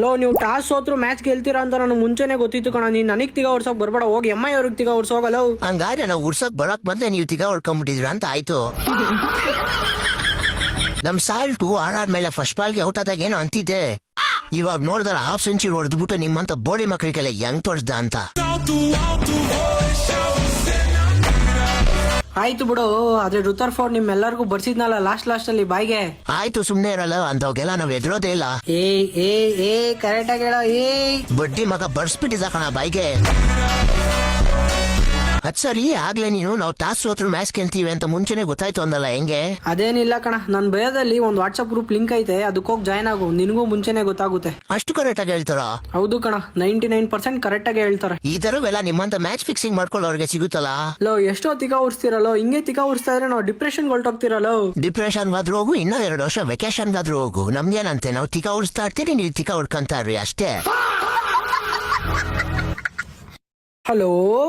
Low ನೀವು toss ಸೋತ್ರು match ಗೆಲ್ತೀರಾ ಅಂತ ನನಗೆ ಮುಂಚೆನೆ ಗೊತ್ತಿತ್ತು ಕಣ. ನೀನ್ ನನಗ್ ತಿಗ ಹೊಡ್ಸೋಕ್ ಬರ್ಬೇಡ, ಹೋಗಿ ಎಮ್ಮ ಅವ್ರಿಗೆ ತಿಗ ಹೊಡ್ಸೋಗಲ್ಲ. ಹಂಗಾದ್ರೆ ನಾವು ಉರ್ಸಕ್ ಬರಕ್ ಬಂದೆ ನೀವು ತಿಗ ಹೊಡ್ಕೊಂಡ್ಬಿಟ್ಟಿದ್ರ ಅಂತ ಆಯ್ತು. ನಮ್ ಸಾಲ್ಟು ಆಡಾದ್ಮೇಲೆ ಫಸ್ಟ್ ಬಾಲ್ಗೆ ಔಟ್ ಆದಾಗ ಏನೋ ಅಂತಿದ್ದೆ, ಇವಾಗ ನೋಡಿದ್ರೆ ಹಾಫ್ ಸೆಂಚುರಿ ಹೊಡೆದ್ಬಿಟ್ಟು ನಿಮ್ಮಂತ ಬೋಳಿ ಮಕ್ಕಳಿಗೆಲ್ಲ ಹೆಂಗ್ ತೋರಿಸ್ದ ಅಂತ. ಆಯ್ತು ಬಿಡು, ಆದ್ರೆ ರುತರ್ಫೋರ್ಡ್ ನಿಮ್ಮೆಲ್ಲರಿಗೂ ಬರ್ಸಿದ್ನಲ್ಲ ಲಾಸ್ಟ್ ಅಲ್ಲಿ ಬಾಯ್ಗೆ. ಆಯ್ತು ಸುಮ್ನೆ ಇರಲ್ಲ, ಅಂತವ್ಗೆಲ್ಲ ನಾವ್ ಎದುರೋದೇ ಇಲ್ಲ. ಏ ಕರೆಕ್ಟ್ ಆಗಿ ಹೇಳೋ. ಬಡ್ಡಿ ಮಗ ಬರ್ಸ್ಬಿಟ್ಟಿದ ಕಣ ಬಾಯ್ಗೆ. ಅದ್ ಸರಿ, ಆಗ್ಲೇ ನೀನು ನಾವು ಟಾಸ್ ಸೋತ್ರು ಮ್ಯಾಚ್ ಗೆಲ್ತೀವಿ ಅಂತ ಮುಂಚೆನೆ ಗೊತ್ತಾಯ್ತು ಅಂದಲ್ಲ, ಹೆಂಗೆ? ಅದೇನಿಲ್ಲ ಕಣ, ನನ್ ಭಯದಲ್ಲಿ ಒಂದ್ ವಾಟ್ಸ್ಆಪ್ ಗ್ರೂಪ್ ಲಿಂಕ್ ಐತೆ, ಅದಕ್ಕೆ ಹೋಗಿ ಜಾಯ್ನ್ ಆಗು, ನಿನಗೂ ಮುಂಚೆನೆ ಗೊತ್ತಾಗುತ್ತೆ. ಅಷ್ಟು ಕರೆಕ್ಟ್ ಆಗಿ ಹೇಳ್ತಾರ? ಹೌದು ಕಣ, 99% ಕರೆಕ್ಟ್ ಆಗಿ ಹೇಳ್ತಾರೆ. ಈ ತರವೆಲ್ಲ ನಿಮ್ಮಂತ ಮ್ಯಾಚ್ ಫಿಕ್ಸಿಂಗ್ ಮಾಡ್ಕೊಳ್ಳೋರ್ಗೆ ಸಿಗುತ್ತಲ್ಲ. ಲೋ ಎಷ್ಟೋ ತಿಗ ಉರ್ಸ್ತಿರಲ್ಲೋ, ಹಿಂಗೆ ತಿಗ ಉರ್ಸ್ತಾ ಇದ್ರೆ ನಾವು ಡಿಪ್ರೆಷನ್ ಹೊರಟೋಗ್ತಿರಲ್ಲೋ. ಡಿಪ್ರೆಷನ್ ಆದ್ರೂ ಹೋಗು, ಇನ್ನೂ 2 ವರ್ಷ ವೆಕೇಶನ್ ಆದ್ರೂ ಹೋಗು, ನಮ್ಗೇನಂತೆ, ನಾವು ತಿಗ ಉರ್ಸ್ತಾ ಇರ್ತೀರಿ, ನೀವು ತಿಗ ಉಡ್ಕೊಂತಾರ್ರಿ ಅಷ್ಟೇ. ಹಲೋ.